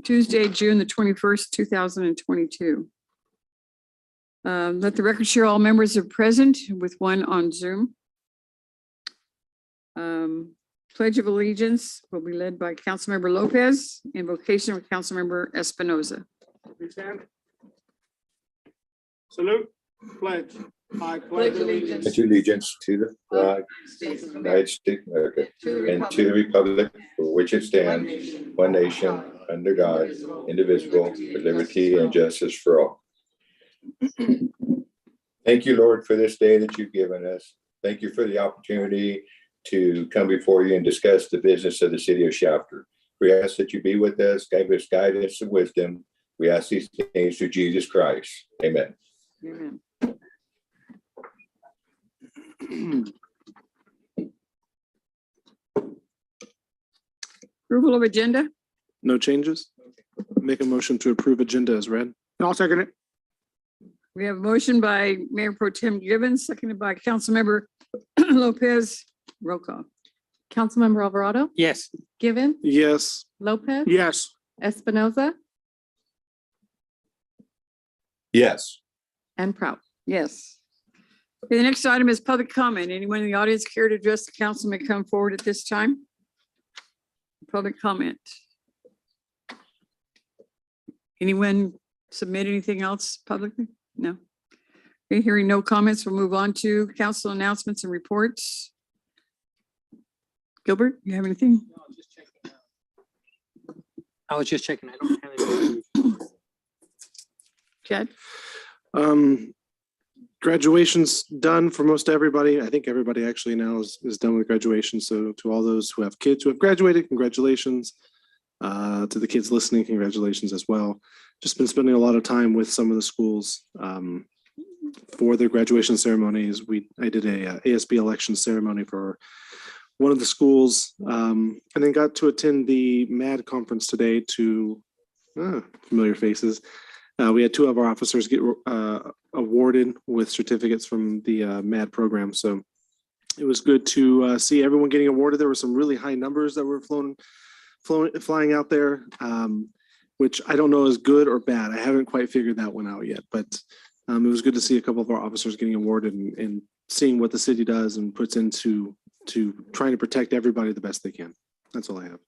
Tuesday, June the 21st, 2022. Let the record show all members are present with one on Zoom. Pledge of Allegiance will be led by Councilmember Lopez, invocation of Councilmember Espinoza. Please stand. Salute. Pledge. I pledge allegiance to the flag of the United States of America and to the republic for which it stands, one nation, under God, indivisible, with liberty and justice for all. Thank you, Lord, for this day that you've given us. Thank you for the opportunity to come before you and discuss the business of the city of Shafter. We ask that you be with us, give us guidance and wisdom. We ask these things through Jesus Christ. Amen. Amen. Approval of agenda. No changes. Make a motion to approve agenda as read. I'll second it. We have a motion by Mayor Pro Tem Gibbons, seconded by Councilmember Lopez. Roll call. Councilmember Alvarado, Yes. Given, Yes. Lopez, Yes. Espinoza, Yes. and Prout. Yes. Okay, the next item is public comment. Anyone in the audience care to address the council may come forward at this time. Public comment. Anyone submit anything else publicly? No. Okay, hearing no comments, we'll move on to council announcements and reports. Gilbert, you have anything? I was just checking. I don't have any. Chad? Graduation's done for most everybody. I think everybody actually now is done with graduation. So to all those who have kids who have graduated, congratulations. To the kids listening, congratulations as well. Just been spending a lot of time with some of the schools for their graduation ceremonies. I did a ASB election ceremony for one of the schools, and then got to attend the MAD conference today to familiar faces. We had two of our officers get awarded with certificates from the MAD program. So it was good to see everyone getting awarded. There were some really high numbers that were flying out there, which I don't know is good or bad. I haven't quite figured that one out yet, but it was good to see a couple of our officers getting awarded and seeing what the city does and puts into trying to protect everybody the best they can. That's all I have.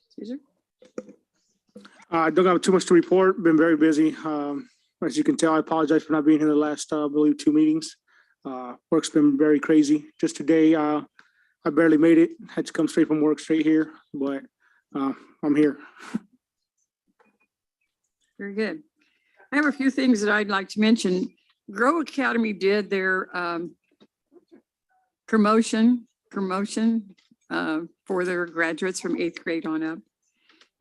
Caesar? I don't have too much to report. Been very busy. As you can tell, I apologize for not being here the last, I believe, 2 meetings. Work's been very crazy. Just today, I barely made it. Had to come straight from work straight here, but I'm here. Very good. I have a few things that I'd like to mention. Grow Academy did their promotion for their graduates from 8th grade on up.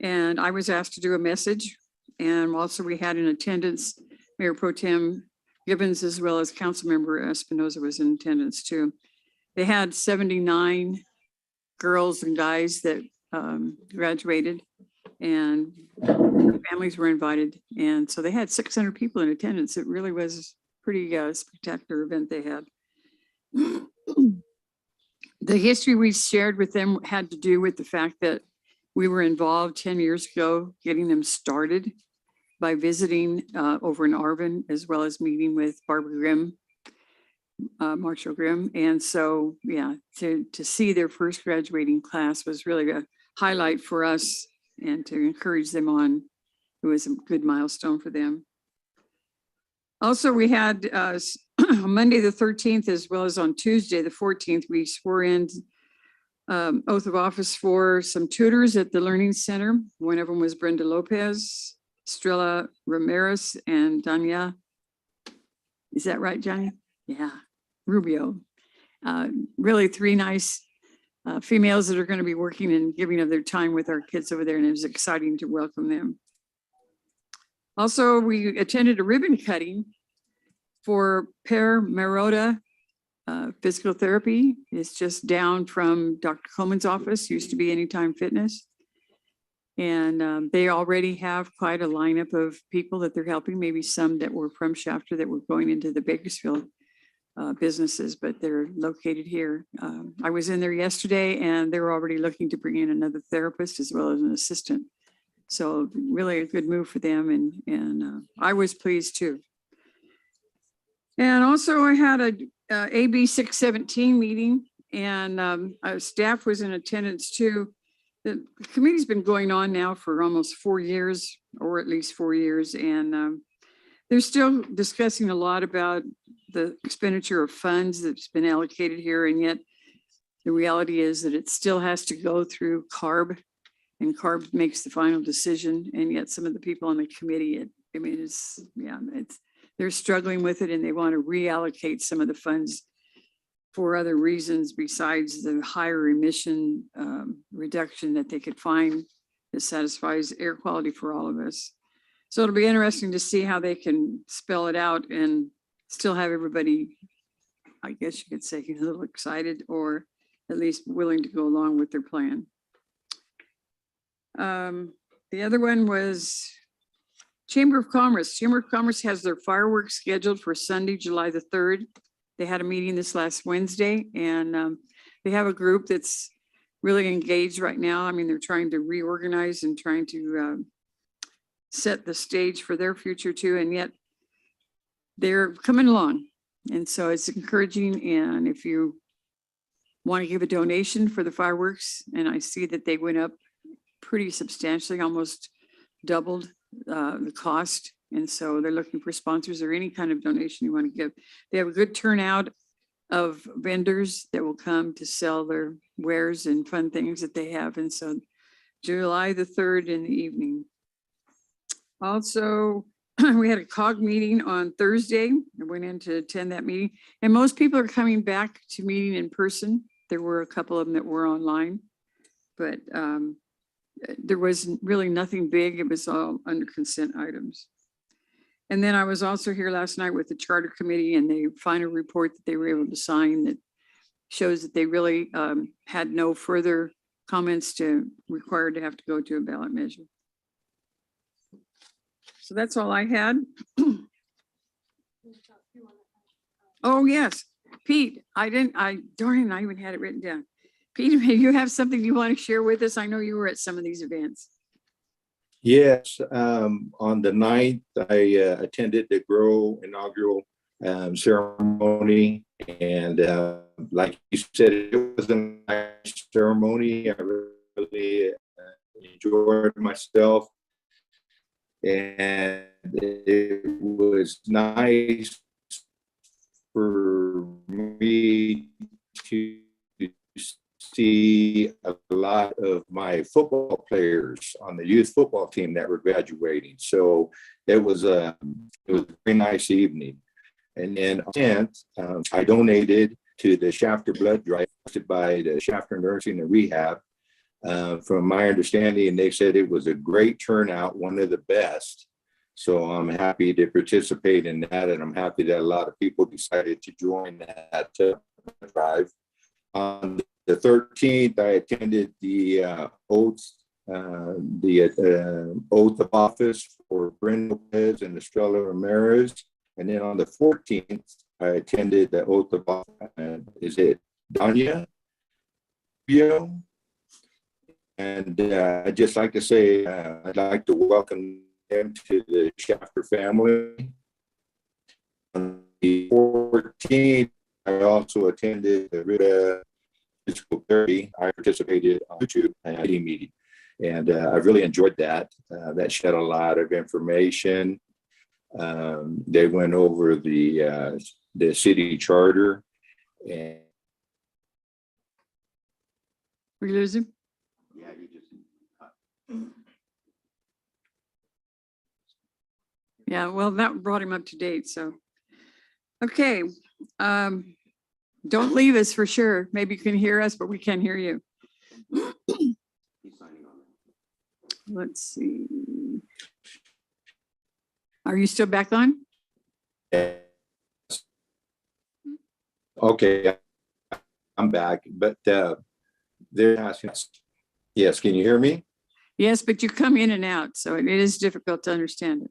And I was asked to do a message. And also we had in attendance, Mayor Pro Tem Gibbons, as well as Councilmember Espinoza was in attendance too. They had 79 girls and guys that graduated, and families were invited. And so they had 600 people in attendance. It really was a pretty spectacular event they had. The history we shared with them had to do with the fact that we were involved 10 years ago, getting them started by visiting over in Arvin, as well as meeting with Barbara Grimm, Marshall Grimm. And so, yeah, to see their first graduating class was really a highlight for us and to encourage them on. It was a good milestone for them. Also, we had Monday the 13th, as well as on Tuesday the 14th, we swore in oath of office for some tutors at the Learning Center. One of them was Brenda Lopez, Estrella Ramirez, and Danya. Is that right, Johnny? Yeah, Rubio. Really 3 nice females that are going to be working and giving of their time with our kids over there, and it was exciting to welcome them. Also, we attended a ribbon cutting for Per Marotta Physical Therapy. It's just down from Dr. Coleman's office, used to be Anytime Fitness. And they already have quite a lineup of people that they're helping, maybe some that were from Shafter that were going into the Bakersfield businesses, but they're located here. I was in there yesterday and they were already looking to bring in another therapist as well as an assistant So really a good move for them and I was pleased too. And also I had a AB 617 meeting and staff was in attendance too. The committee's been going on now for almost 4 years, or at least 4 years. And they're still discussing a lot about the expenditure of funds that's been allocated here. And yet the reality is that it still has to go through CARB and CARB makes the final decision. And yet some of the people on the committee, they're struggling with it and they want to reallocate some of the funds for other reasons besides the higher emission reduction that they could find that satisfies air quality for all of us. So it'll be interesting to see how they can spell it out and still have everybody, I guess you could say, a little excited or at least willing to go along with their plan. The other one was Chamber of Commerce. Chamber of Commerce has their fireworks scheduled for Sunday, July the 3rd. They had a meeting this last Wednesday and they have a group that's really engaged right now. I mean, they're trying to reorganize and trying to set the stage for their future too. And yet they're coming along. And so it's encouraging. And if you want to give a donation for the fireworks, and I see that they went up pretty substantially, almost doubled the cost. And so they're looking for sponsors or any kind of donation you want to give. They have a good turnout of vendors that will come to sell their wares and fun things that they have. And so July the 3rd in the evening. Also, we had a COG meeting on Thursday. I went in to attend that meeting and most people are coming back to meeting in person. There were a couple of them that were online, but there was really nothing big. It was all under consent items. And then I was also here last night with the charter committee and the final report that they were able to sign that shows that they really had no further comments to required to have to go to a ballot measure. So that's all I had. Oh, yes, Pete, I even had it written down. Pete, maybe you have something you want to share with us? I know you were at some of these events. Yes, on the 9th, I attended the Grow inaugural ceremony. And like you said, it was a nice ceremony. I really enjoyed myself. And it was nice for me to see a lot of my football players on the youth football team that were graduating. So it was a very nice evening. And then I donated to the Shafter blood drive hosted by the Shafter Nursing and Rehab. From my understanding, they said it was a great turnout, one of the best. So I'm happy to participate in that, and I'm happy that a lot of people decided to join that drive. On the 13th, I attended the oath of office for Brenda Lopez and Estrella Ramirez. And then on the 14th, I attended the oath of office. Is it Danya? And I'd just like to say, I'd like to welcome them to the Shafter family. On the 14th, I also attended the RITA physical therapy. I participated on YouTube meeting, and I really enjoyed that. That shed a lot of information. They went over the city charter. And We lose him? yeah, you just. Yeah, well, that brought him up to date, so. Okay, don't leave us for sure. Maybe you can hear us, but we can't hear you. Let's see. Are you still back on? Okay, I'm back, but they're asking us. Yes, can you hear me? Yes, but you come in and out, so it is difficult to understand it.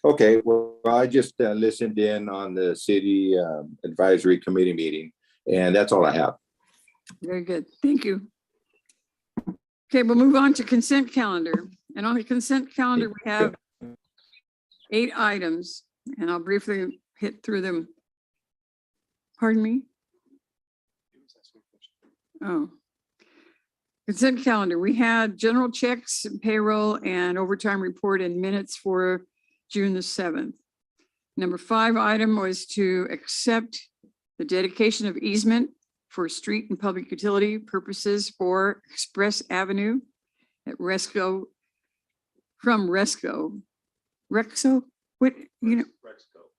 Okay, well, I just listened in on the city advisory committee meeting, and that's all I have. Very good. Thank you. Okay, we'll move on to consent calendar. And on the consent calendar, we have 8 items, and I'll briefly hit through them. Pardon me? Oh. Consent calendar, we had general checks, payroll, and overtime report and minutes for June the 7th. Number 5 item was to accept the dedication of easement for street and public utility purposes for Express Avenue at Resco, from Resco. Rexo, what, you know?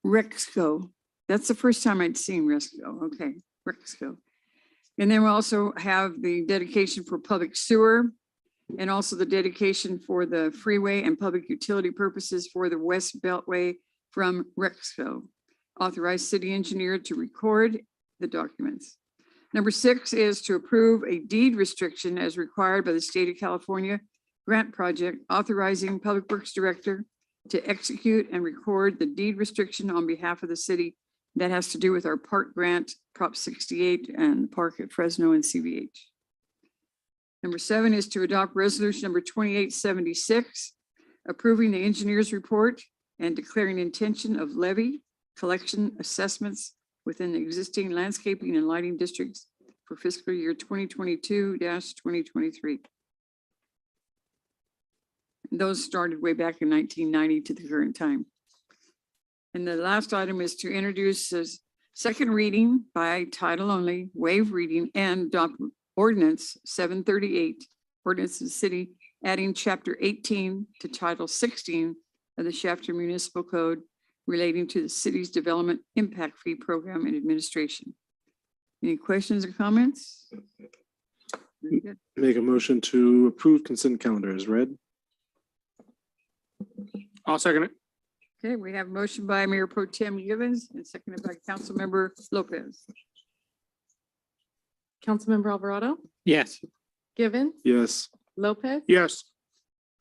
Rexco. That's the first time I'd seen Resco. Okay, Rexco. And then we also have the dedication for public sewer and also the dedication for the freeway and public utility purposes for the West Beltway from Rexco. Authorize city engineer to record the documents. Number 6 is to approve a deed restriction as required by the state of California grant project, authorizing Public Works Director to execute and record the deed restriction on behalf of the city. That has to do with our park grant, Prop 68, and the park at Fresno and CVH. Number 7 is to adopt resolution number 2876, approving the engineer's report and declaring intention of levy collection assessments within the existing landscaping and lighting districts for fiscal year 2022-2023. Those started way back in 1990 to the current time. And the last item is to introduce a second reading by title only, waive reading, and adopt ordinance 738, ordinance of the city, adding chapter 18 to title 16 of the Shafter Municipal Code relating to the city's development impact fee program and administration. Any questions or comments? Very good. Make a motion to approve consent calendar as read. I'll second it. Okay, we have a motion by Mayor Pro Tem Givens and seconded by Councilmember Lopez. Councilmember Alvarado, Yes. Givens, Yes. Lopez, Yes.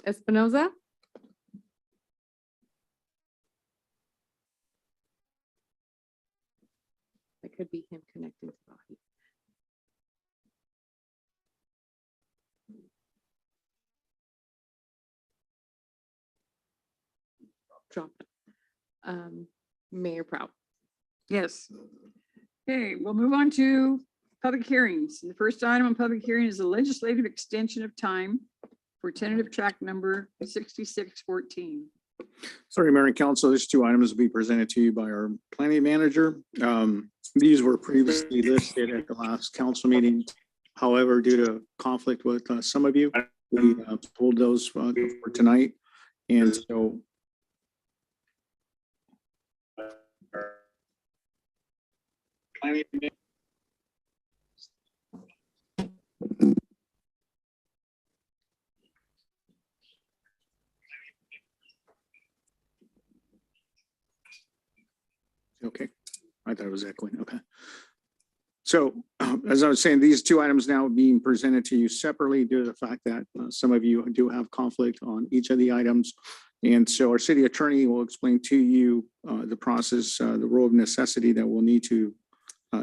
Espinoza. That could be him connecting to the audio. Drop it. Mayor Prout. Yes. Okay, we'll move on to public hearings. The first item on public hearing is a legislative extension of time for tentative track number 6614. Sorry, Mayor and Council, these 2 items will be presented to you by our planning manager. These were previously listed at the last council meeting. However, due to conflict with some of you, we pulled those for tonight. And so okay, I thought it was echoing. Okay. So as I was saying, these 2 items now being presented to you separately due to the fact that some of you do have conflict on each of the items. And so our city attorney will explain to you the process, the rule of necessity that we'll need to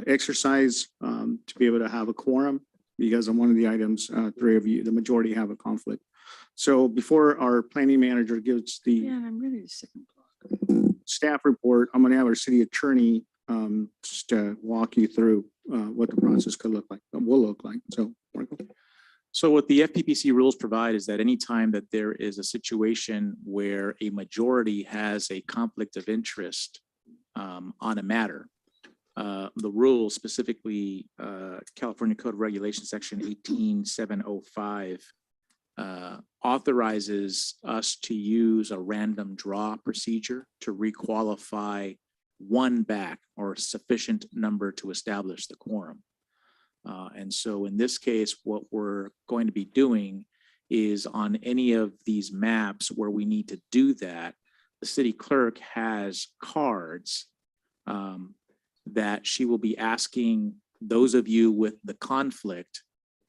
exercise to be able to have a quorum, because on one of the items, 3 of you, the majority have a conflict. So before our planning manager gives the Yeah, I'm ready to second. staff report, I'm going to have our city attorney just walk you through what the process could look like, will look like. So, Marco. So what the FPPC rules provide is that anytime that there is a situation where a majority has a conflict of interest on a matter, the rule specifically California Code of Regulations Section 18705 authorizes us to use a random draw procedure to requalify one back or sufficient number to establish the quorum. And so in this case, what we're going to be doing is on any of these maps where we need to do that, the city clerk has cards that she will be asking those of you with the conflict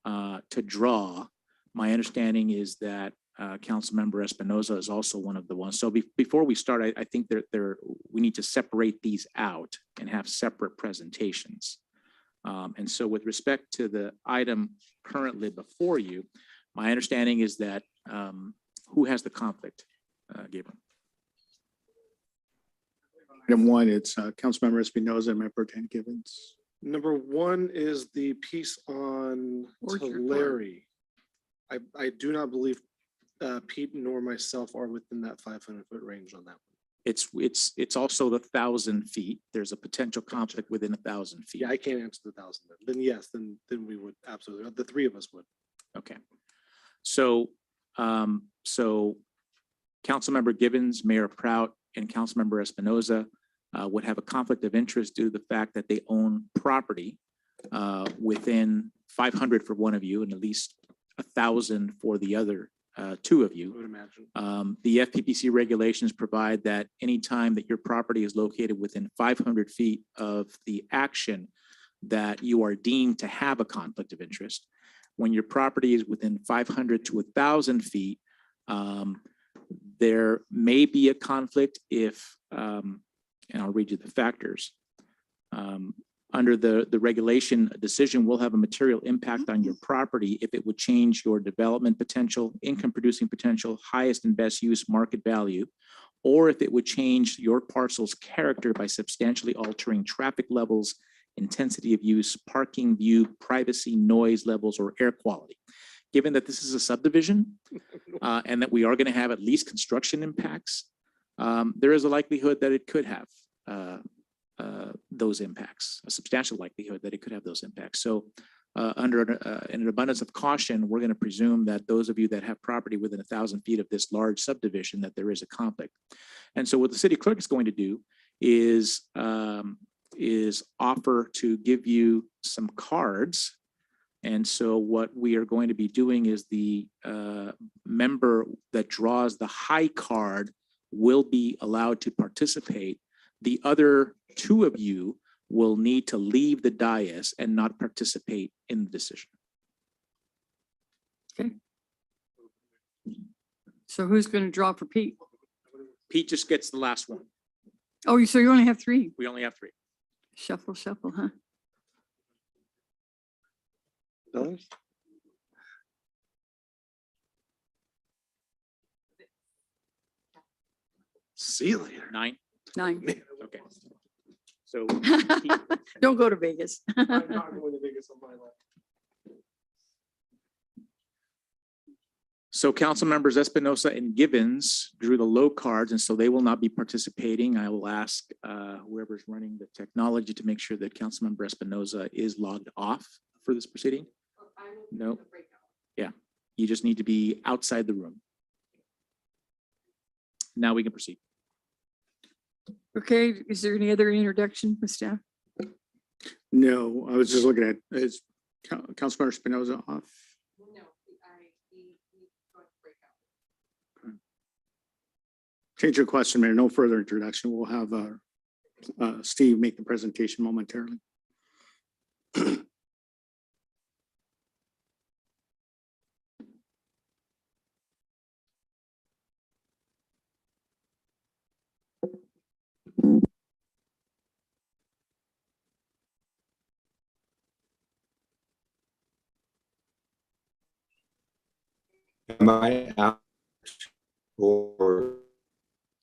to draw. My understanding is that Councilmember Espinoza is also one of the ones. So before we start, I think we need to separate these out and have separate presentations. And so with respect to the item currently before you, my understanding is that Who has the conflict? Gabriel? Item one, it's Councilmember Espinoza and Mayor Pro Tem Givens. Number one is the piece on Orchard Park. Tulare. I do not believe Pete nor myself are within that 500-foot range on that one. It's also the 1,000 feet. There's a potential conflict within 1,000 feet. Yeah, I can't answer the 1,000. Then yes, then we would absolutely. The three of us would. Okay. So, Councilmember Givens, Mayor Prout, and Councilmember Espinoza would have a conflict of interest due to the fact that they own property within 500 for one of you and at least 1,000 for the other two of I you. would imagine. The FPPC regulations provide that anytime that your property is located within 500 feet of the action that you are deemed to have a conflict of interest. When your property is within 500 to 1,000 feet, there may be a conflict if, and I'll read you the factors. Under the regulation, a decision will have a material impact on your property if it would change your development potential, income producing potential, highest and best use market value, or if it would change your parcel's character by substantially altering traffic levels, intensity of use, parking view, privacy, noise levels, or air quality. Given that this is a subdivision and that we are going to have at least construction impacts, there is a likelihood that it could have those impacts, a substantial likelihood that it could have those impacts. So under an abundance of caution, we're going to presume that those of you that have property within 1,000 feet of this large subdivision, that there is a conflict. And so what the city clerk is going to do is offer to give you some cards. And so what we are going to be doing is the member that draws the high card will be allowed to participate. The other two of you will need to leave the dais and not participate in the decision. Okay. So who's going to draw for Pete? Pete just gets the last one. Oh, so you only have three. We only have three. Shuffle, shuffle, huh? Dollars? See you later. 9. 9. Okay. So Don't go to Vegas. I'm not going to Vegas on my life. So council members Espinoza and Givens drew the low cards, and so they will not be participating. I will ask whoever's running the technology to make sure that Councilmember Espinoza is logged off for this proceeding. No. Yeah, you just need to be outside the room. Now we can proceed. Okay, is there any other introduction with staff? No, I was just looking at, is Councilmember Espinoza off? Change your question, Mayor. No further introduction. We'll have Steve make the presentation momentarily. Am I out? Or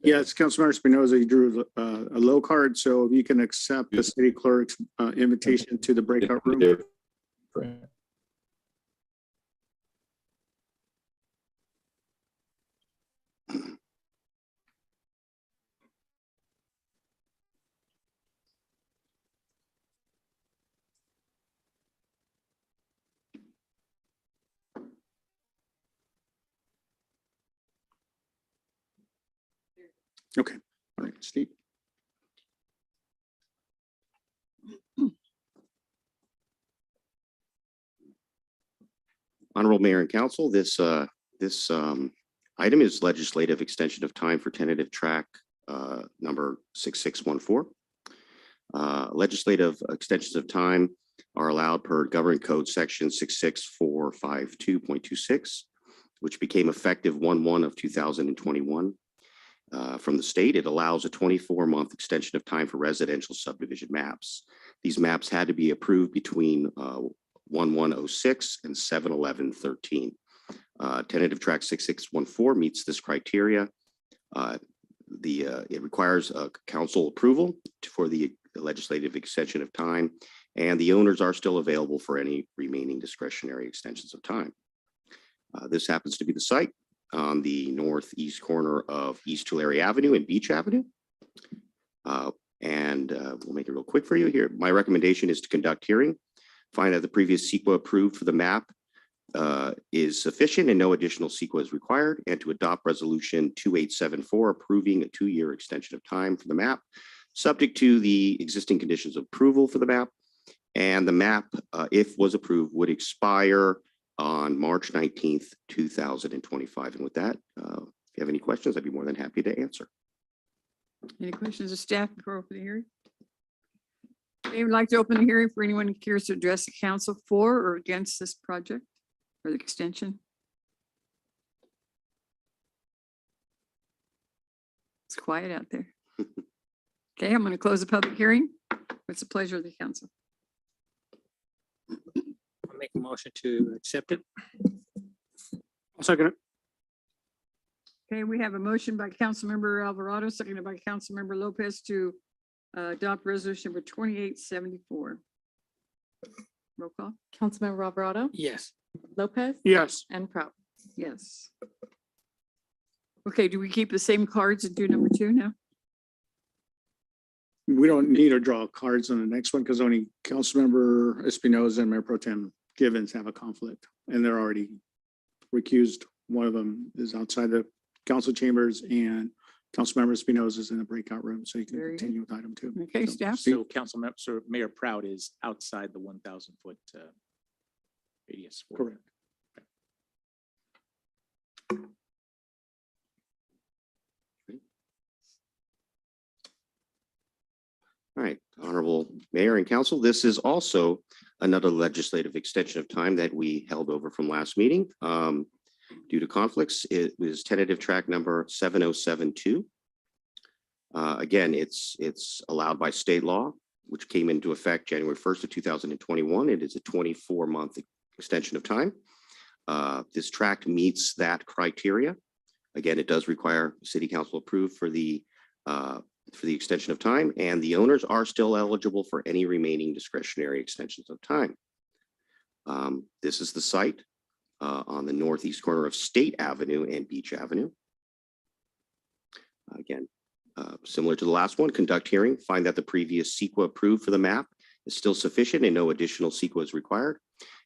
Yes, Councilmember Espinoza, you drew a low card, so if you can accept the city clerk's invitation to the breakout room. different? Okay, all right, Steve. Honorable Mayor and Council, this item is legislative extension of time for tentative track number 6614. Legislative extensions of time are allowed per Government Code Section 66452.26, which became effective 1/1/2021. From the state, it allows a 24-month extension of time for residential subdivision maps. These maps had to be approved between 1/1/06 and 7/11/13. Tentative track 6614 meets this criteria. It requires council approval for the legislative extension of time, and the owners are still available for any remaining discretionary extensions of time. This happens to be the site on the northeast corner of East Tulare Avenue and Beach Avenue. We'll make it real quick for you here. My recommendation is to conduct hearing, find that the previous CEQA approved for the map is sufficient and no additional CEQA is required, and to adopt resolution 2874 approving a 2-year extension of time for the map, subject to the existing conditions of approval for the map. And the map, if was approved, would expire on March 19th, 2025. And with that, if you have any questions, I'd be more than happy to answer. Any questions of staff before we open the hearing? I would like to open the hearing for anyone who cares to address the council for or against this project or the extension. It's quiet out there. Okay, I'm going to close the public hearing. What's the pleasure of the council? I'll make a motion to accept it. I'll second it. Okay, we have a motion by Councilmember Alvarado, seconded by Councilmember Lopez to adopt resolution number 2874. Roll call. Councilmember Alvarado, Yes. Lopez, Yes. and Prout. Yes. Okay, do we keep the same cards and do number 2 now? We don't need to draw cards on the next one because only Councilmember Espinoza and Mayor Pro Tem Givens have a conflict, and they're already recused. One of them is outside the council chambers, and Councilmember Espinoza is in the breakout room, so you can Very good. continue with item 2. Okay, staff. So Mayor Proud is outside the 1,000-foot radius. Correct. All right, Honorable Mayor and Council, this is also another legislative extension of time that we held over from last meeting. Due to conflicts, it was tentative track number 7072. Again, it's allowed by state law, which came into effect January 1st of 2021. It is a 24-month extension of time. This tract meets that criteria. Again, it does require city council approved for the extension of time, and the owners are still eligible for any remaining discretionary extensions of time. This is the site on the northeast corner of State Avenue and Beach Avenue. Again, similar to the last one, conduct hearing, find that the previous CEQA approved for the map is still sufficient and no additional CEQA is required,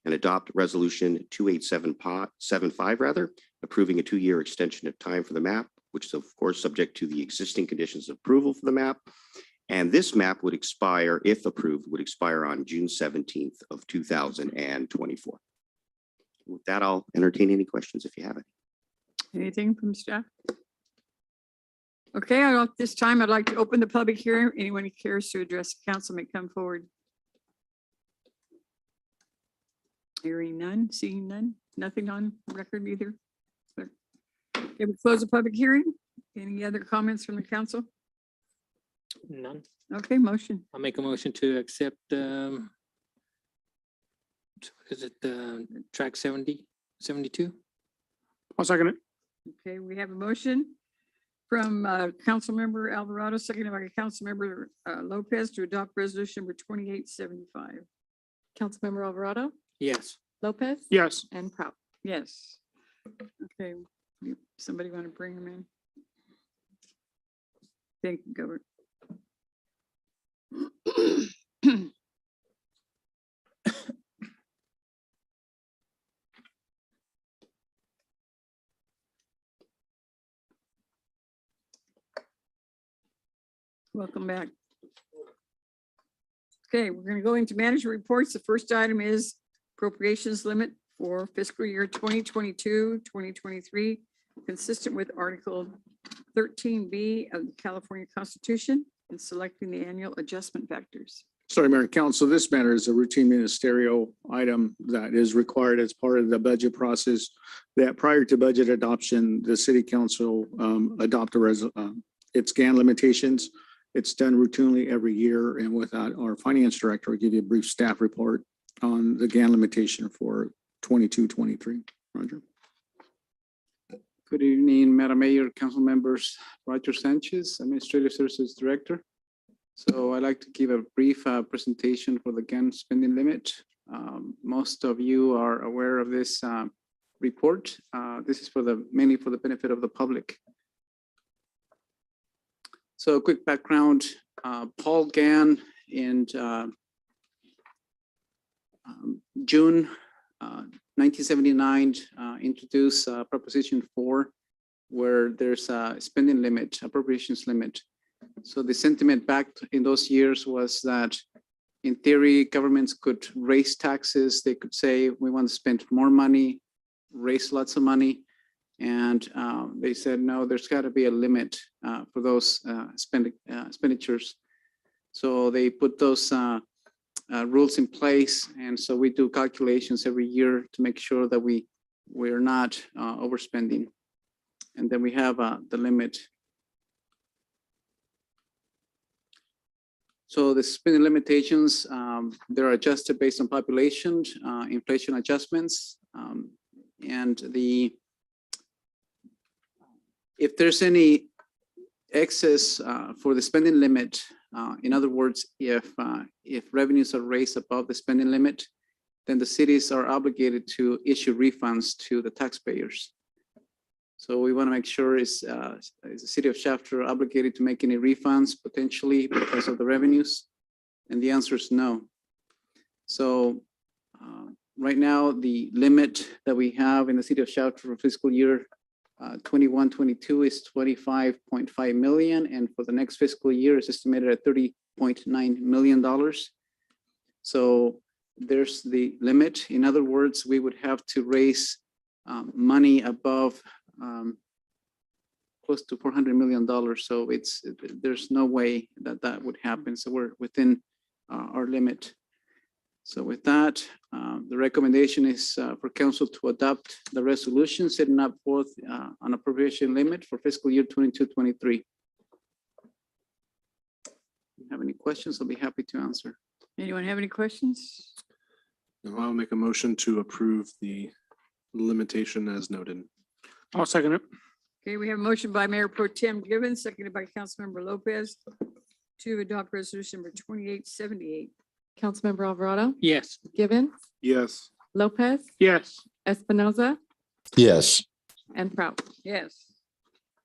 and adopt resolution 2875 approving a 2-year extension of time for the map, which is of course subject to the existing conditions of approval for the map. And this map would expire, if approved, would expire on June 17th of 2024. With that, I'll entertain any questions if you have any. Anything from staff? Okay, at this time, I'd like to open the public hearing. Anyone who cares to address the council may come forward. Hearing none, seeing none, nothing on record either. Okay, we close the public hearing. Any other comments from the council? None. Okay, motion. I'll make a motion to accept, is it track 72? I'll second it. Okay, we have a motion from Councilmember Alvarado, seconded by Councilmember Lopez to adopt resolution number 2875. Councilmember Alvarado, Yes. Lopez, Yes. and Prout. Yes. Okay, somebody want to bring him in? Thank you, Governor. Welcome back. Okay, we're going to go into manager reports. The first item is appropriations limit for fiscal year 2022, 2023, consistent with Article 13B of the California Constitution and selecting the annual adjustment factors. Sorry, Mayor and Council, this matter is a routine ministerial item that is required as part of the budget process, that prior to budget adoption, the city council adopt its GANN limitations. It's done routinely every year, and with that, our finance director will give you a brief staff report on the GANN limitation for 22-23. Roger. Good evening, Madam Mayor, council members, Roger Sanchez, Administrative Services Director. So I'd like to give a brief presentation for the GAN spending limit. Most of you are aware of this report. This is mainly for the benefit of the public. So a quick background, Paul GAN in June 1979 introduced Proposition 4, where there's a spending limit, appropriations limit. So the sentiment back in those years was that in theory, governments could raise taxes. They could say, we want to spend more money, raise lots of money. And they said, no, there's got to be a limit for those expenditures. So they put those rules in place. And so we do calculations every year to make sure that we're not overspending. And then we have the limit. So the spending limitations, they're adjusted based on population, inflation adjustments, and if there's any excess for the spending limit, in other words, if revenues are raised above the spending limit, then the cities are obligated to issue refunds to the taxpayers. So we want to make sure is the city of Shafter obligated to make any refunds potentially because of the revenues? And the answer is no. So right now, the limit that we have in the city of Shafter for fiscal year 21-22 is $25.5 million, and for the next fiscal year is estimated at $30.9 million. So there's the limit. In other words, we would have to raise money above close to $400 million. So there's no way that that would happen. So we're within our limit. So with that, the recommendation is for council to adopt the resolution setting up forth an appropriation limit for fiscal year 22-23. If you have any questions, I'll be happy to answer. Anyone have any questions? No, I'll make a motion to approve the limitation as noted. I'll second it. Okay, we have a motion by Mayor Pro Tem Givens, seconded by Councilmember Lopez to adopt resolution number 2878. Councilmember Alvarado, Yes. Gibbons, Yes. Lopez, Yes. Espinoza, Yes. and Prout. Yes.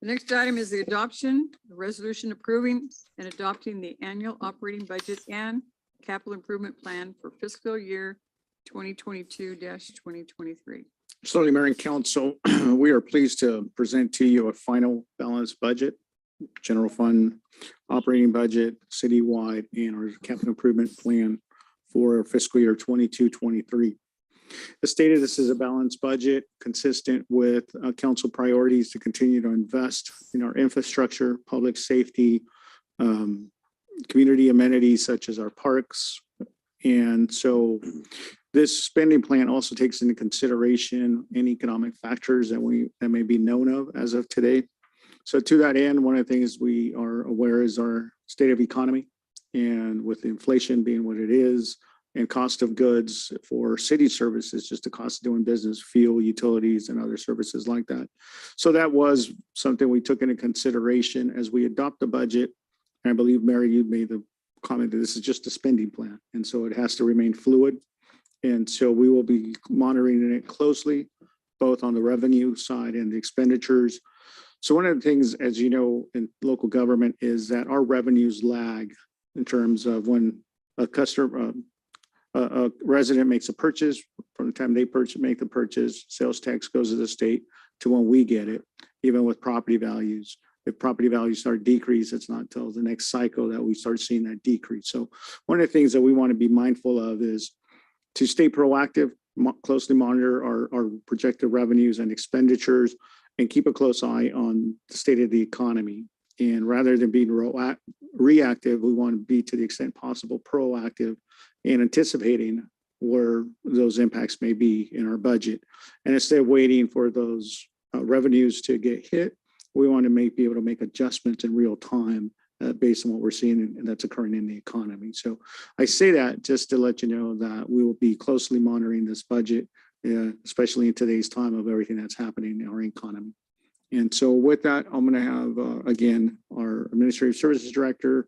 The next item is the adoption, a resolution approving and adopting the annual operating budget and capital improvement plan for fiscal year 2022-2023. Slowly, Mayor and Council, we are pleased to present to you a final balanced budget, general fund operating budget, citywide, and our capital improvement plan for fiscal year 22-23. As stated, this is a balanced budget consistent with council priorities to continue to invest in our infrastructure, public safety, community amenities such as our parks. And so this spending plan also takes into consideration any economic factors that may be known of as of today. So to that end, one of the things we are aware is our state of economy, and with inflation being what it is and cost of goods for city services, just the cost of doing business, fuel, utilities, and other services like that. So that was something we took into consideration as we adopt the budget. And I believe, Mary, you made the comment that this is just a spending plan, and so it has to remain fluid. And so we will be monitoring it closely, both on the revenue side and the expenditures. So one of the things, as you know, in local government is that our revenues lag in terms of when a customer, a resident makes a purchase, from the time they make the purchase, sales tax goes to the state to when we get it, even with property values. If property values start decrease, it's not until the next cycle that we start seeing that decrease. So one of the things that we want to be mindful of is to stay proactive, closely monitor our projected revenues and expenditures, and keep a close eye on the state of the economy. And rather than being reactive, we want to be, to the extent possible, proactive and anticipating where those impacts may be in our budget. And instead of waiting for those revenues to get hit, we want to be able to make adjustments in real time based on what we're seeing and that's occurring in the economy. So I say that just to let you know that we will be closely monitoring this budget, especially in today's time of everything that's happening in our economy. And so with that, I'm going to have, again, our Administrative Services Director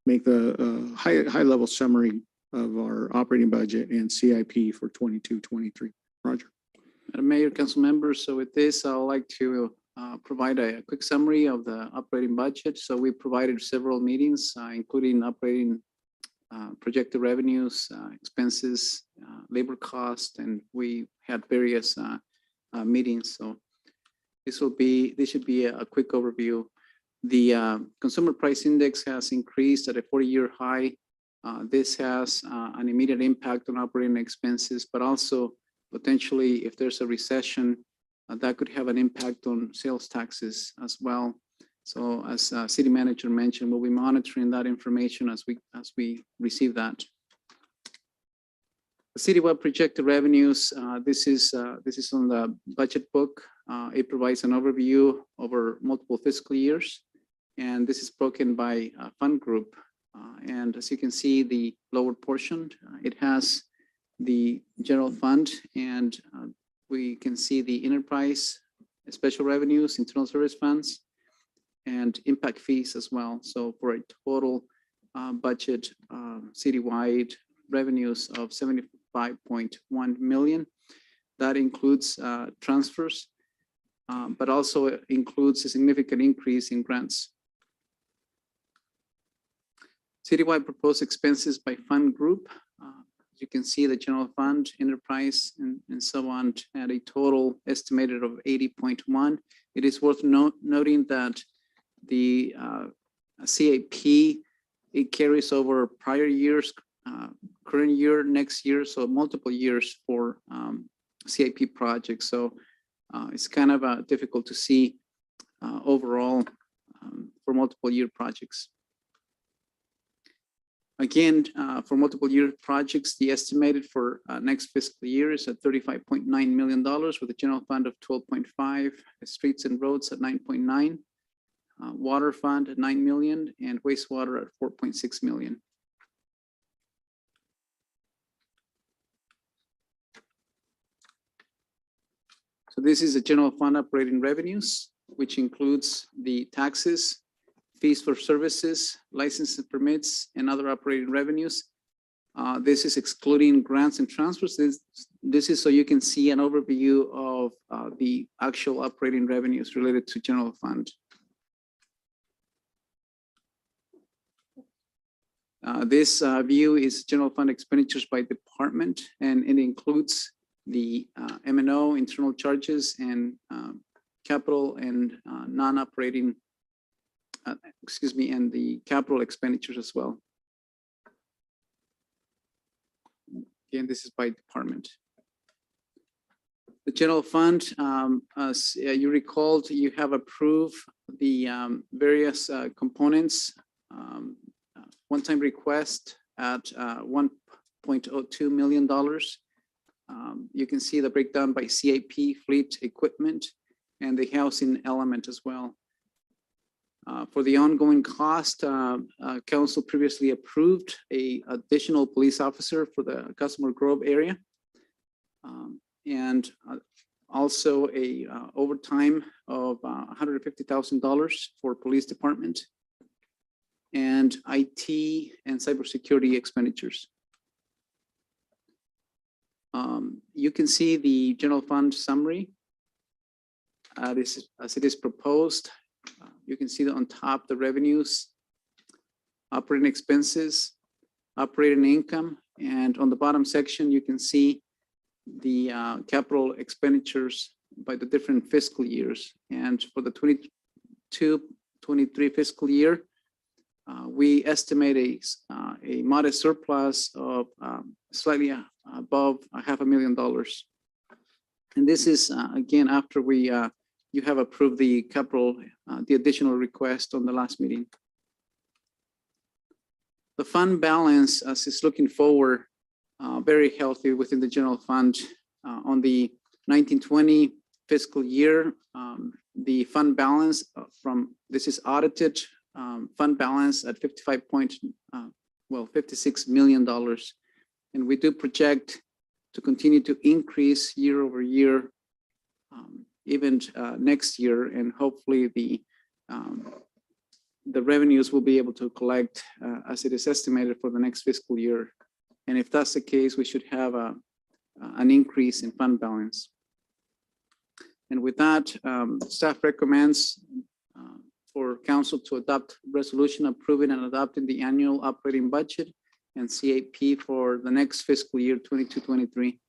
make the high-level summary of our operating budget and CIP for 22-23. Roger. Madam Mayor, council members, so with this, I would like to provide a quick summary of the operating budget. So we provided several meetings, including operating projected revenues, expenses, labor cost, and we had various meetings. So this should be a quick overview. The consumer price index has increased at a 40-year high. This has an immediate impact on operating expenses, but also potentially if there's a recession, that could have an impact on sales taxes as well. So as city manager mentioned, we'll be monitoring that information as we receive that. The citywide projected revenues, this is on the budget book. It provides an overview over multiple fiscal years, and this is broken by fund group. And as you can see, the lower portion, it has the general fund, and we can see the enterprise, special revenues, internal service funds, and impact fees as well. So for a total budget citywide revenues of 75.1 million. That includes transfers, but also includes a significant increase in grants. Citywide proposed expenses by fund group. You can see the general fund, enterprise, and so on at a total estimated of 80.1. It is worth noting that the CAP, it carries over prior years, current year, next year, so multiple years for CAP projects. So it's kind of difficult to see overall for multiple year projects. Again, for multiple year projects, the estimated for next fiscal year is at $35.9 million with a general fund of 12.5, streets and roads at 9.9, water fund at 9 million, and wastewater at 4.6 million. So this is a general fund operating revenues, which includes the taxes, fees for services, licenses and permits, and other operating revenues. This is excluding grants and transfers. This is so you can see an overview of the actual operating revenues related to general fund. This view is general fund expenditures by department, and it includes the M&O, internal charges, and capital and non-operating, and the capital expenditures as well. Again, this is by department. The general fund, as you recalled, you have approved the various components. One-time request at $1.02 million. You can see the breakdown by CAP, fleet, equipment, and the housing element as well. For the ongoing cost, council previously approved an additional police officer for the Customer Grove area. And also a overtime of $150,000 for police department, and IT and cybersecurity expenditures. You can see the general fund summary. This, as it is proposed, you can see that on top the revenues, operating expenses, operating income, and on the bottom section you can see the capital expenditures by the different fiscal years. And for the 22-23 fiscal year, we estimate a modest surplus of slightly above $500,000. And this is again after you have approved the capital, the additional request on the last meeting. The fund balance, as is looking forward, very healthy within the general fund. On the 1920 fiscal year, the fund balance this is audited fund balance at $56 million. And we do project to continue to increase year over year even next year, and hopefully the revenues will be able to collect as it is estimated for the next fiscal year. And if that's the case, we should have an increase in fund balance. And with that, staff recommends for council to adopt resolution approving and adopting the annual operating budget and CAP for the next fiscal year 22-23.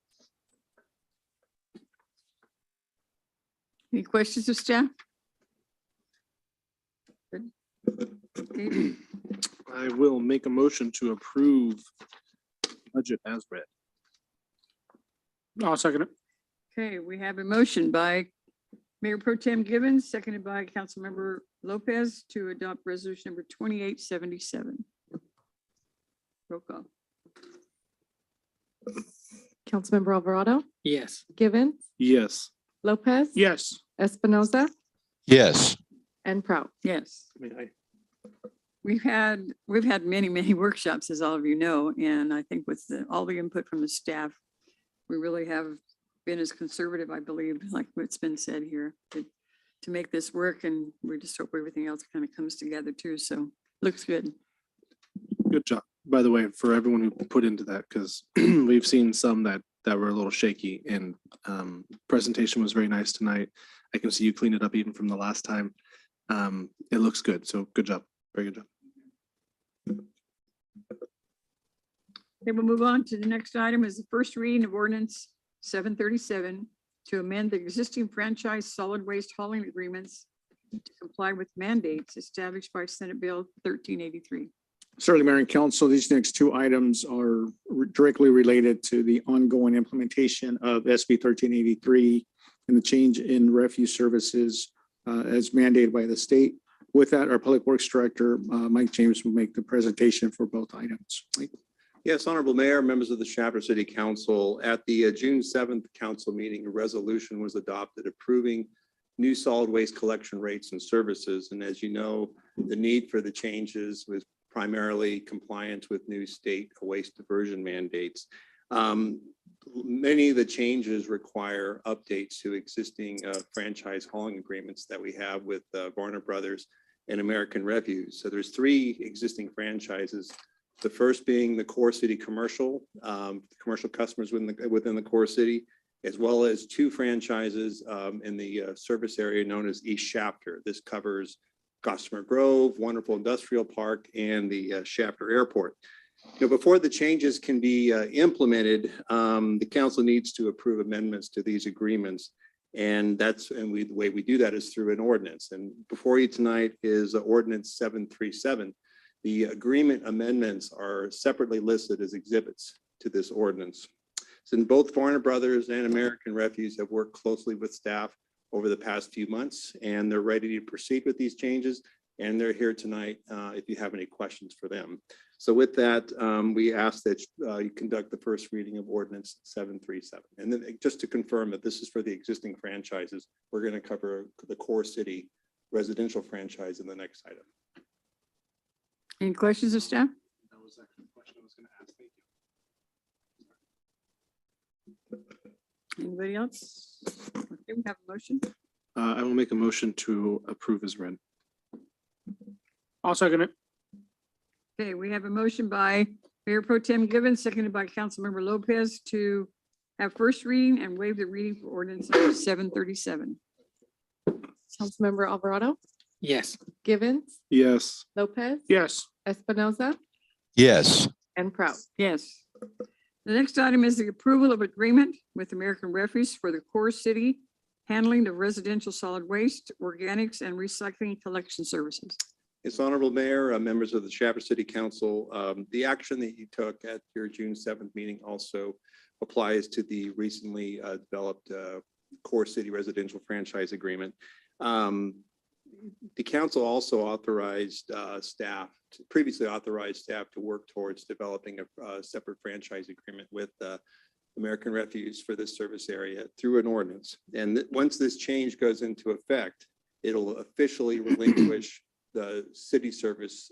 Any questions of staff? Good. Okay. I will make a motion to approve budget as read. I'll second it. Okay, we have a motion by Mayor Pro Tem Gibbons, seconded by Councilmember Lopez to adopt resolution number 2877. Roll call. Councilmember Alvarado, Yes. Givens, Yes. Lopez. Yes. Espinoza yes, and Prout. Yes. We've had many workshops, as all of you know, and I think with all the input from the staff, we really have been as conservative, I believe, like what's been said here, to make this work, and we just hope everything else kind of comes together too. So looks good. Good job, by the way, for everyone who put into that, because we've seen some that were a little shaky, and presentation was very nice tonight. I can see you cleaned it up even from the last time. It looks good, so good job, very good job. Okay, we'll move on to the next item is the first reading of ordinance 737 to amend the existing franchise solid waste hauling agreements to comply with mandates established by Senate Bill 1383. Certainly, Mayor and Council, these next two items are directly related to the ongoing implementation of SB 1383 and the change in refuse services as mandated by the state. With that, our Public Works Director, Mike James, will make the presentation for both items. Mike? Yes, Honorable Mayor, members of the Chapter City Council, at the June 7th council meeting, a resolution was adopted approving new solid waste collection rates and services. And as you know, the need for the changes was primarily compliance with new state waste diversion mandates. Many of the changes require updates to existing franchise hauling agreements that we have with Warner Brothers and American Refuse. So there's three existing franchises. The first being the core city commercial customers within the core city, as well as two franchises in the service area known as East Shafter. This covers Gossamer Grove, Wonderful Industrial Park, and the Shafter Airport. Now, before the changes can be implemented, the council needs to approve amendments to these agreements. And the way we do that is through an ordinance. And before you tonight is ordinance 737. The agreement amendments are separately listed as exhibits to this ordinance. So both Warner Brothers and American Refuse have worked closely with staff over the past few months, and they're ready to proceed with these changes. And they're here tonight if you have any questions for them. So with that, we ask that you conduct the first reading of ordinance 737. And then just to confirm that this is for the existing franchises, we're going to cover the core city residential franchise in the next item. Any questions of staff? That was actually a question I was going to ask. Thank you. Anybody else? Okay, we have a motion. I will make a motion to approve as read. I'll second it. Okay, we have a motion by Mayor Pro Tem Gibbons, seconded by Councilmember Lopez to have first reading and waive the reading for ordinance number 737. Councilmember Alvarado, Yes. Givens, Yes. Lopez. Yes. Espinoza yes, and Prout. Yes. The next item is the approval of agreement with American Refuse for the core city handling of residential solid waste, organics, and recycling collection services. Yes, Honorable Mayor, members of the Chapter City Council, the action that you took at your June 7th meeting also applies to the recently developed core city residential franchise agreement. The council also authorized previously authorized staff to work towards developing a separate franchise agreement with American Refuse for this service area through an ordinance. And once this change goes into effect, it'll officially relinquish the city service,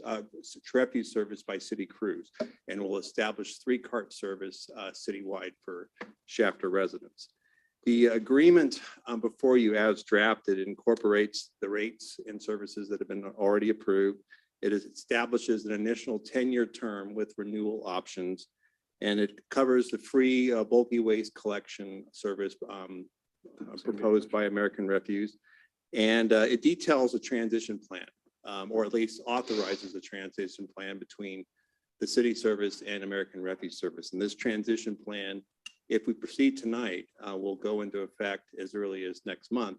refuse service by city crews, and will establish 3-cart service citywide for Shafter residents. The agreement before you as drafted incorporates the rates and services that have been already approved. It establishes an initial 10-year term with renewal options, and it covers the free bulky waste collection service proposed by American Refuse. And it details a transition plan, or at least authorizes a transition plan between the city service and American Refuse Service. And this transition plan, if we proceed tonight, will go into effect as early as next month.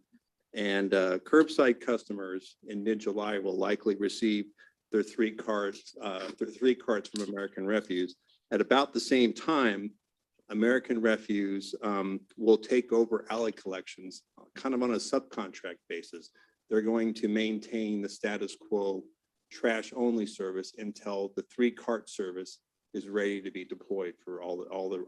And curbside customers in mid-July will likely receive their three carts from American Refuse. At about the same time, American Refuse will take over alley collections kind of on a subcontract basis. They're going to maintain the status quo trash only service until the 3-cart service is ready to be deployed for all the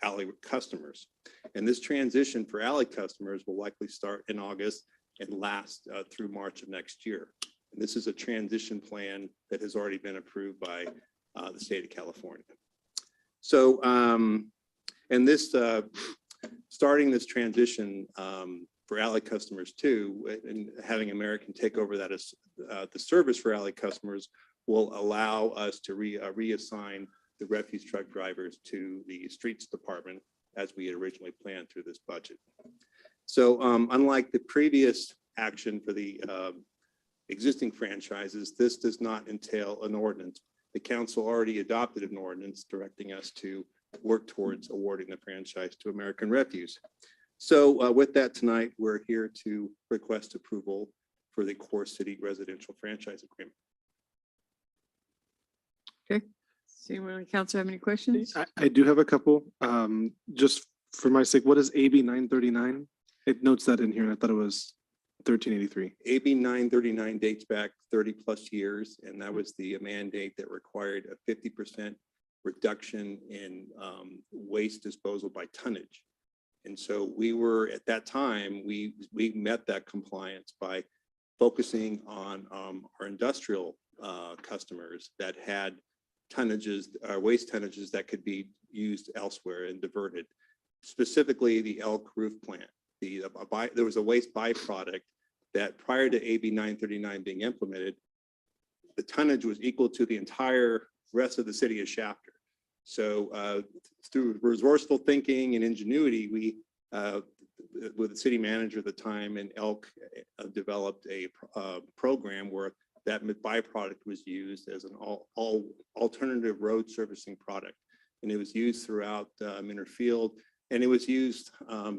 alley customers. And this transition for alley customers will likely start in August and last through March of next year. And this is a transition plan that has already been approved by the state of California. So, and this, starting this transition for alley customers too, and having American take over that as the service for alley customers will allow us to reassign the refuse truck drivers to the streets department as we had originally planned through this budget. So unlike the previous action for the existing franchises, this does not entail an ordinance. The council already adopted an ordinance directing us to work towards awarding the franchise to American Refuse. So with that tonight, we're here to request approval for the Core City Residential Franchise Agreement. Okay. Does anyone on the council have any questions? I do have a couple. Just for my sake, what is AB 939? It notes that in here, and I thought it was 1383. AB 939 dates back 30 plus years, and that was the mandate that required a 50% reduction in waste disposal by tonnage. And so we were, at that time, we met that compliance by focusing on our industrial customers that had tonnages, waste tonnages that could be used elsewhere and diverted. Specifically, the Elk Roof Plant. There was a waste byproduct that prior to AB 939 being implemented, the tonnage was equal to the entire rest of the city of Shafter. So through resourceful thinking and ingenuity, we, with the city manager at the time and Elk, developed a program where that byproduct was used as an alternative road servicing product. And it was used throughout Minterfield, and it was used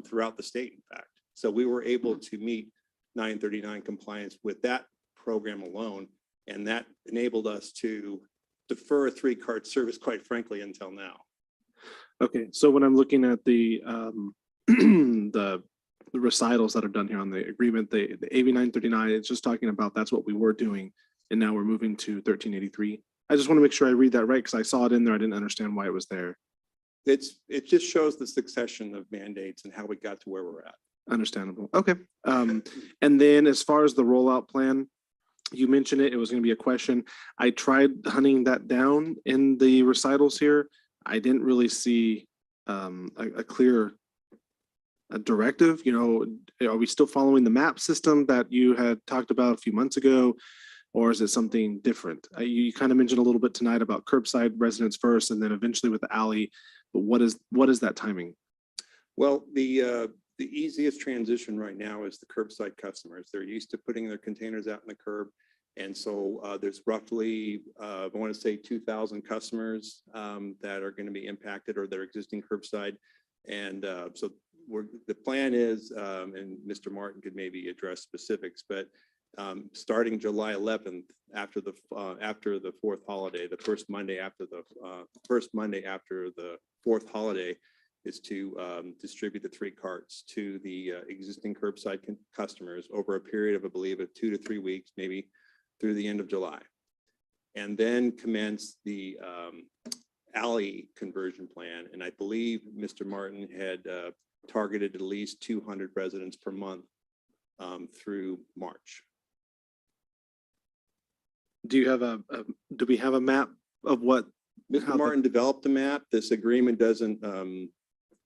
throughout the state, in fact. So we were able to meet 939 compliance with that program alone, and that enabled us to defer a 3-cart service, quite frankly, until now. Okay, so when I'm looking at the the recitals that are done here on the agreement, the AB 939, it's just talking about that's what we were doing, and now we're moving to 1383. I just want to make sure I read that right, because I saw it in there. I didn't understand why it was there. It just shows the succession of mandates and how we got to where we're at. Understandable. Okay. And then as far as the rollout plan, you mentioned it was going to be a question. I tried hunting that down in the recitals here. I didn't really see a clear directive. You know, are we still following the map system that you had talked about a few months ago, or is it something different? You kind of mentioned a little bit tonight about curbside residents first, and then eventually with the alley. But what is that timing? Well, the easiest transition right now is the curbside customers. They're used to putting their containers out in the curb. And so there's roughly, I want to say 2,000 customers that are going to be impacted, or their existing curbside. And so the plan is, and Mr. Martin could maybe address specifics, but starting July 11th, after the fourth holiday, the first Monday after the fourth holiday, is to distribute the 3 carts to the existing curbside customers over a period of, I believe, of 2 to 3 weeks, maybe through the end of July, and then commence the alley conversion plan. And I believe Mr. Martin had targeted at least 200 residents per month through March. Do we have a map of what? Mr. Martin developed a map. This agreement doesn't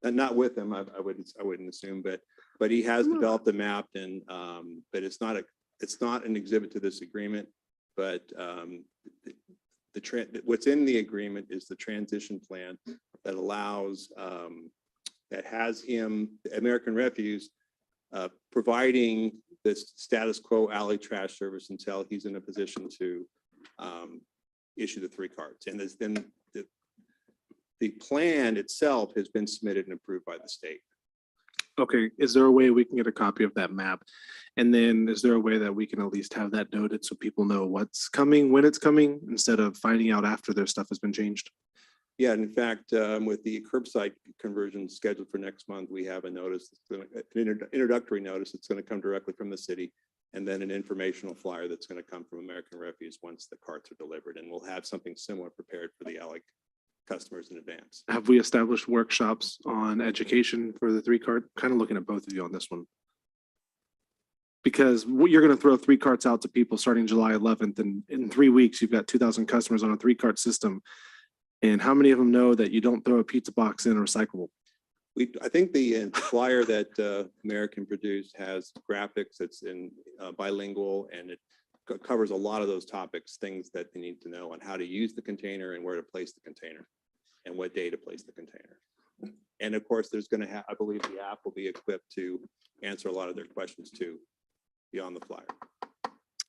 And not with him, I wouldn't assume, but he has developed a map and, but it's not an exhibit to this agreement, but what's in the agreement is the transition plan that allows, that has him, American Refuse, providing this status quo alley trash service until he's in a position to issue the 3 cards. And there's then the plan itself has been submitted and approved by the state. Okay, is there a way we can get a copy of that map? And then is there a way that we can at least have that noted so people know what's coming, when it's coming, instead of finding out after their stuff has been changed? Yeah, and in fact, with the curbside conversion scheduled for next month, we have a notice, an introductory notice that's going to come directly from the city, and then an informational flyer that's going to come from American Refuse once the carts are delivered. And we'll have something similar prepared for the alley customers in advance. Have we established workshops on education for the 3 cart? Kind of looking at both of you on this one. Because you're going to throw 3 carts out to people starting July 11th, and in 3 weeks, you've got 2,000 customers on a 3 cart system. And how many of them know that you don't throw a pizza box in a recyclable? I think the flyer that American produced has graphics. It's in bilingual, and it covers a lot of those topics, things that they need to know on how to use the container and where to place the container and what day to place the container. And of course, there's going to have, I believe the app will be equipped to answer a lot of their questions too, beyond the flyer.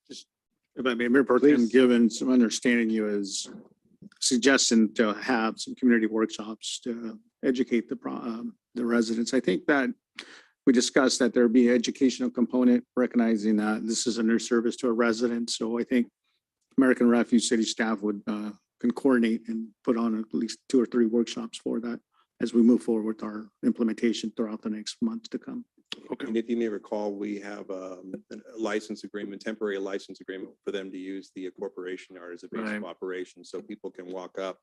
If I may, Mayor Pro Tem, given some understanding, you as suggestion to have some community workshops to educate the residents. I think that we discussed that there be an educational component, recognizing that this is a new service to a resident. So I think American Refuge City staff would can coordinate and put on at least 2 or 3 workshops for that as we move forward with our implementation throughout the next months to come. Okay. And if you may recall, we have a license agreement, temporary license agreement for them to use the corporation yard as a base of operation, so people can walk up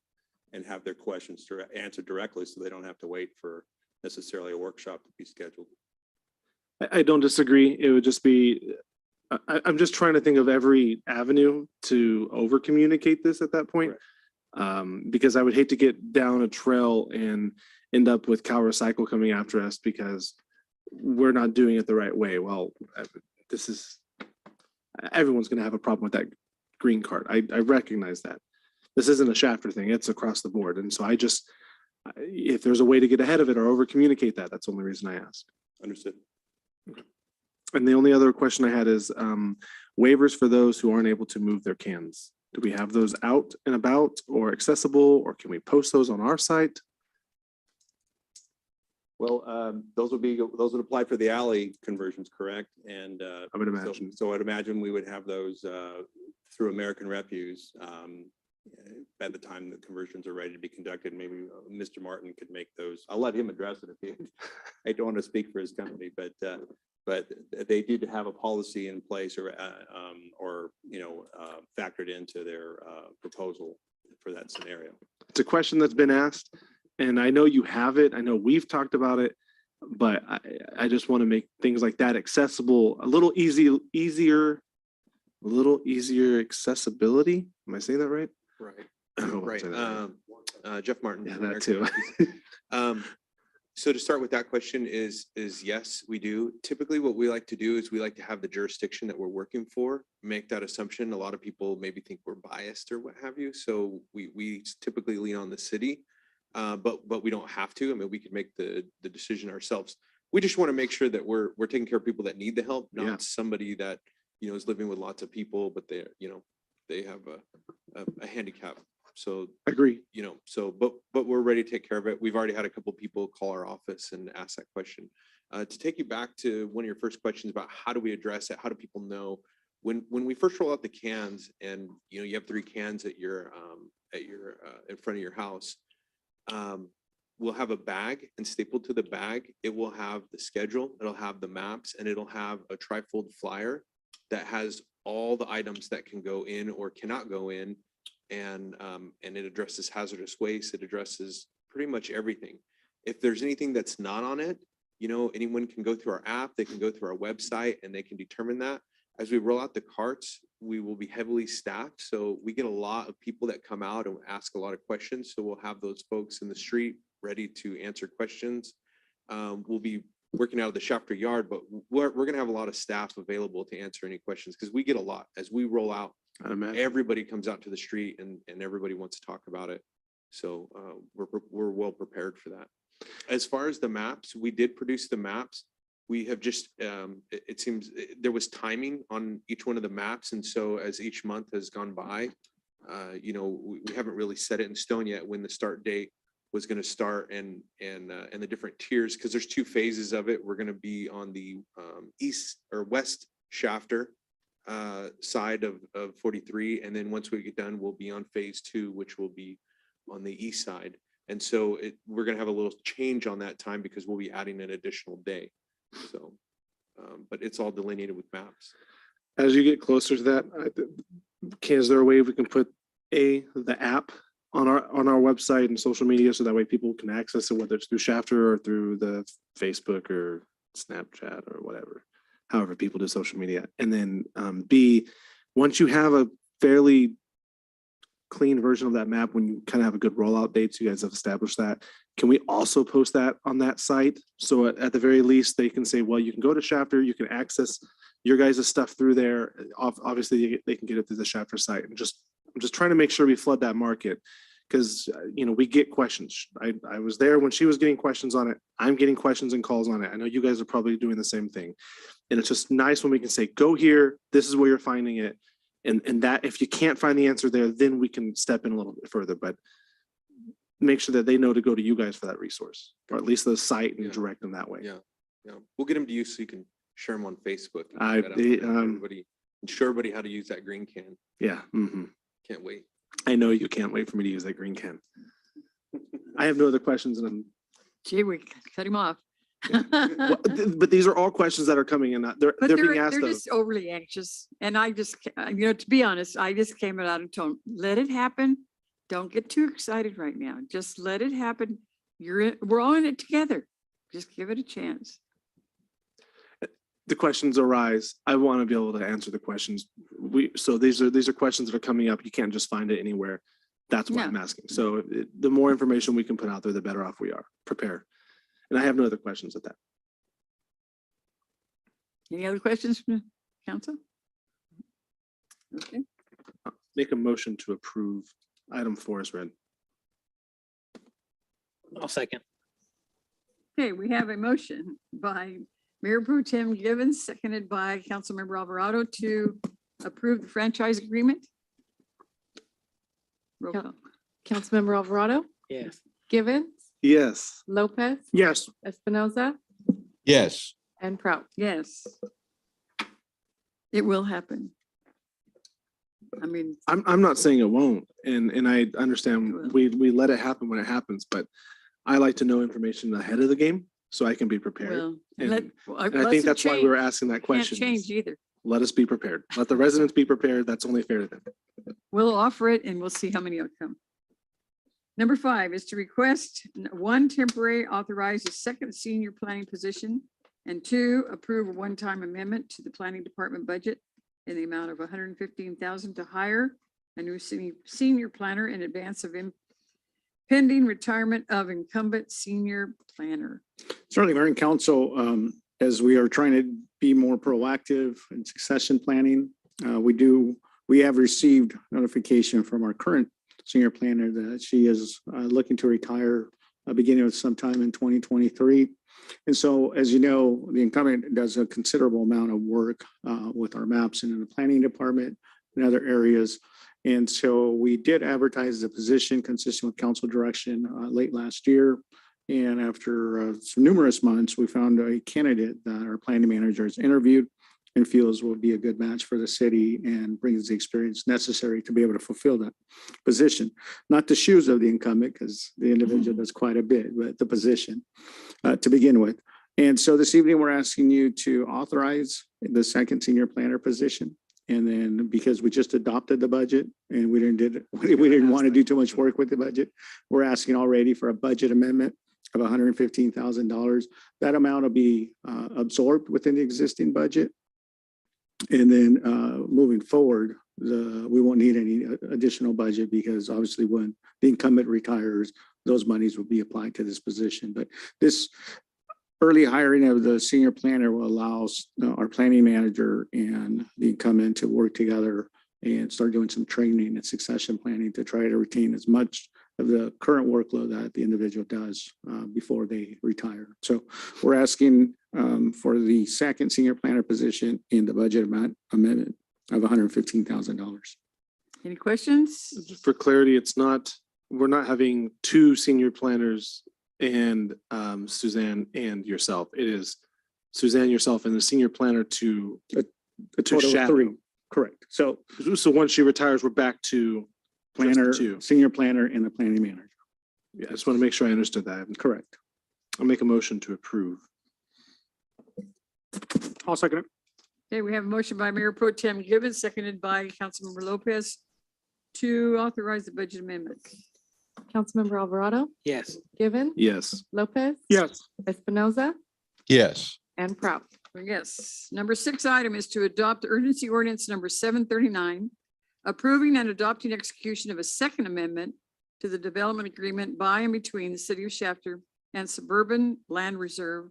and have their questions answered directly, so they don't have to wait for necessarily a workshop to be scheduled. I don't disagree. It would just be, I'm just trying to think of every avenue to over communicate this at that point. Because I would hate to get down a trail and end up with Cal Recycle coming after us because we're not doing it the right way. Well, everyone's going to have a problem with that green card. I recognize that. This isn't a Shafter thing. It's across the board. And so if there's a way to get ahead of it or over communicate that, that's the only reason I asked. Understood. And the only other question I had is waivers for those who aren't able to move their cans. Do we have those out and about or accessible, or can we post those on our site? Well, those would apply for the alley conversions, correct? And I would imagine. So I'd imagine we would have those through American Refuse at the time the conversions are ready to be conducted. Maybe Mr. Martin could make those. I'll let him address it if he. I don't want to speak for his company, but they did have a policy in place or factored into their proposal for that scenario. It's a question that's been asked, and I know you have it. I know we've talked about it, but I just want to make things like that accessible, a little easier accessibility. Am I saying that right? Right. Oh, Right. Jeff Martin. Yeah, from that American too. So to start with that question is yes, we do. Typically what we like to do is we like to have the jurisdiction that we're working for, make that assumption. A lot of people maybe think we're biased or what have you. So we typically lean on the city, but we don't have to. I mean, we could make the decision ourselves. We just want to make sure that we're taking care of people that need the help, not somebody that, is living with lots of people, but they have a handicap. So agree, but we're ready to take care of it. We've already had a couple people call our office and ask that question. To take you back to one of your first questions about how do we address it? How do people know when we first roll out the cans and you have 3 cans at your in front of your house, we'll have a bag, and stapled to the bag, it will have the schedule, it'll have the maps, and it'll have a trifold flyer that has all the items that can go in or cannot go in. And it addresses hazardous waste. It addresses pretty much everything. If there's anything that's not on it, anyone can go through our app, they can go through our website, and they can determine that. As we roll out the carts, we will be heavily staffed. So we get a lot of people that come out and ask a lot of questions. So we'll have those folks in the street ready to answer questions. we'll be working out of the Shafter yard, but we're going to have a lot of staff available to answer any questions because we get a lot as we roll out. I'd imagine. Everybody comes out to the street and everybody wants to talk about it. So we're well prepared for that. As far as the maps, we did produce the maps. We have just, it seems there was timing on each one of the maps. And so as each month has gone by, you know, we haven't really set it in stone yet when the start date was going to start and the different tiers, because there's 2 phases of it. We're going to be on the east or west Shafter side of 43. And then once we get done, we'll be on phase 2, which will be on the east side. And so we're going to have a little change on that time because we'll be adding an additional day. So, but it's all delineated with maps. As you get closer to that, is there a way we can put the app on our website and social media so that way people can access it, whether it's through Shafter or through the Facebook or Snapchat or whatever, however people do social media. And then B, once you have a fairly clean version of that map, when you kind of have a good rollout date, so you guys have established that, can we also post that on that site? So at the very least, they can say, well, you can go to Shafter, you can access your guys' stuff through there. Obviously, they can get it through the Shafter site. And I'm just trying to make sure we flood that market because, you know, we get questions. I was there when she was getting questions on it. I'm getting questions and calls on it. I know you guys are probably doing the same thing. And it's just nice when we can say, go here, this is where you're finding it. And that if you can't find the answer there, then we can step in a little bit further, but make sure that they know to go to you guys for that resource, or at least the site and direct them that way. Yeah. We'll get them to you so you can share them on Facebook. And show everybody how to use that green can. Yeah. Can't wait. I know you can't wait for me to use that green can. I have no other questions, and Gee, we cut him off. but these are all questions that are coming in. They're being asked. They're just overly anxious. And I just, you know, to be honest, I just came out and told them, let it happen. Don't get too excited right now. Just let it happen. We're all in it together. Just give it a chance. The questions arise. I want to be able to answer the questions. So these are questions that are coming up. You can't just find it anywhere. That's why I'm asking. So the more information we can put out there, the better off we are. Prepare. And I have no other questions at that. Any other questions from the council? Okay. Make a motion to approve item 4 is read. I'll second. Okay, we have a motion by Mayor Pro Tem Givens, seconded by Councilmember Alvarado to approve the franchise agreement. Roll call. Councilmember Alvarado, Yes. Givens, Yes. Lopez, Yes. Espinoza, Yes. and Prout. Yes. It will happen. I mean, I'm not saying it won't, and I understand we let it happen when it happens, but I like to know information ahead of the game so I can be prepared. well, And, let- and I think that's why we were asking that Can't question. change either. Let us be prepared. Let the residents be prepared. That's only fair to them. We'll offer it and we'll see how many will come. Number 5 is to request 1, temporary authorize a second senior planning position, and 2, approve a one-time amendment to the planning department budget in the amount of $115,000 to hire a new senior planner in advance of pending retirement of incumbent senior planner. Certainly, Mayor and Council, as we are trying to be more proactive in succession planning, we have received notification from our current senior planner that she is looking to retire beginning of sometime in 2023. And so, as you know, the incumbent does a considerable amount of work with our maps and in the planning department and other areas. And so we did advertise the position consistent with council direction late last year. And after some numerous months, we found a candidate that our planning manager has interviewed and feels will be a good match for the city and brings the experience necessary to be able to fulfill that position. Not the shoes of the incumbent, because the individual does quite a bit, but the position to begin with. And so this evening, we're asking you to authorize the second senior planner position. And then because we just adopted the budget and we didn't want to do too much work with the budget, we're asking already for a budget amendment of $115,000. That amount will be absorbed within the existing budget. And then moving forward, we won't need any additional budget because obviously when the incumbent retires, those monies will be applied to this position. But this early hiring of the senior planner will allow our planning manager and the incumbent to work together and start doing some training and succession planning to try to retain as much of the current workload that the individual does before they retire. So we're asking for the second senior planner position in the budget amendment of $115,000. Any questions? For clarity, we're not having two senior planners and Suzanne and yourself. It is Suzanne, yourself, and the senior planner to A total of shadow. 3, correct. So once she retires, we're back to just the planner, two. senior planner, and the planning manager. Yeah, I just want to make sure I understood that. Correct. I'll make a motion to approve. I'll second it. Okay, we have a motion by Mayor Pro Tem Gibbons, seconded by Councilmember Lopez to authorize the budget amendment. Councilmember Alvarado, Yes. Given, Yes. Lopez, Yes. Espinoza, Yes. and Prout. Yes. Number 6 item is to adopt urgency ordinance number 739, approving and adopting execution of a second amendment to the development agreement by and between the city of Shafter and Suburban Land Reserve,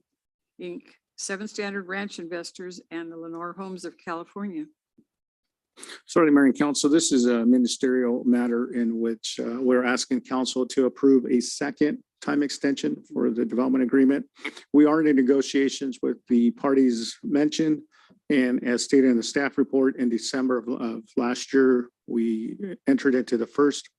Inc., 7 Standard Ranch Investors, and the Lenore Homes of California. Sorry, Mayor and Council, this is a ministerial matter in which we're asking council to approve a second time extension for the development agreement. We are in negotiations with the parties mentioned, and as stated in the staff report, in December of last year, we entered into the first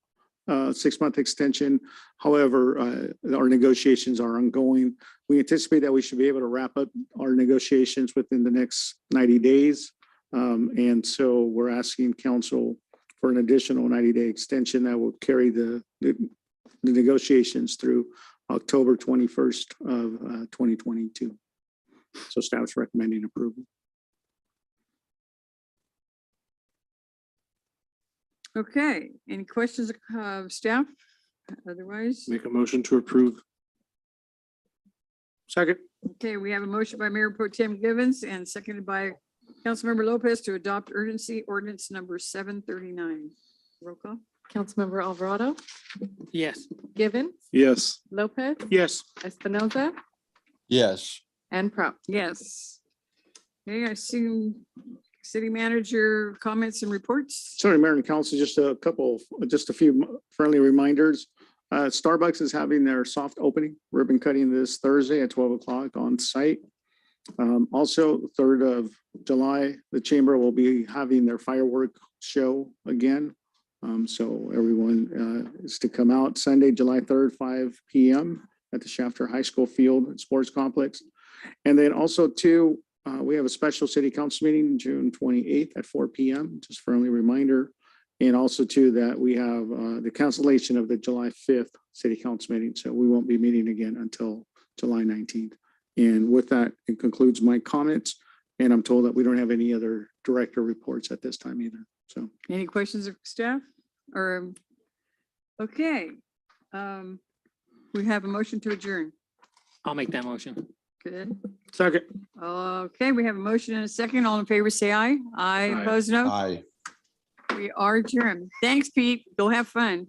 6-month extension. However, our negotiations are ongoing. We anticipate that we should be able to wrap up our negotiations within the next 90 days. And so we're asking council for an additional 90-day extension that will carry the negotiations through October 21st of 2022. So staff's recommending approval. Okay, any questions of staff? Otherwise, Make a motion to approve. Second. okay, we have a motion by Mayor Pro Tem Givens and seconded by Councilmember Lopez to adopt urgency ordinance number 739. Roll call. Councilmember Alvarado, Yes. Given, Yes. Lopez, Yes. Espinoza, Yes. and Prout. Yes. Okay, I see city manager comments and reports. Sorry, Mayor and Council, just a few friendly reminders. Starbucks is having their soft opening ribbon cutting this Thursday at 12 o'clock on site. Also, 3rd of July, the chamber will be having their firework show again. So everyone is to come out Sunday, July 3rd, 5 p.m. at the Shafter High School Field and Sports Complex. And then also too, we have a special city council meeting June 28th at 4 p.m. Just friendly reminder. And also too, that we have the cancellation of the July 5th city council meeting. So we won't be meeting again until July 19th. And with that, it concludes my comments. And I'm told that we don't have any other director reports at this time either. So Any questions of staff or, okay. We have a motion to adjourn. I'll make that motion. Good. Second. Okay, we have a motion and a second. All in favor, say aye. Aye, Aye. opposed, no. Aye. We are adjourned. Thanks, Pete. Go have fun.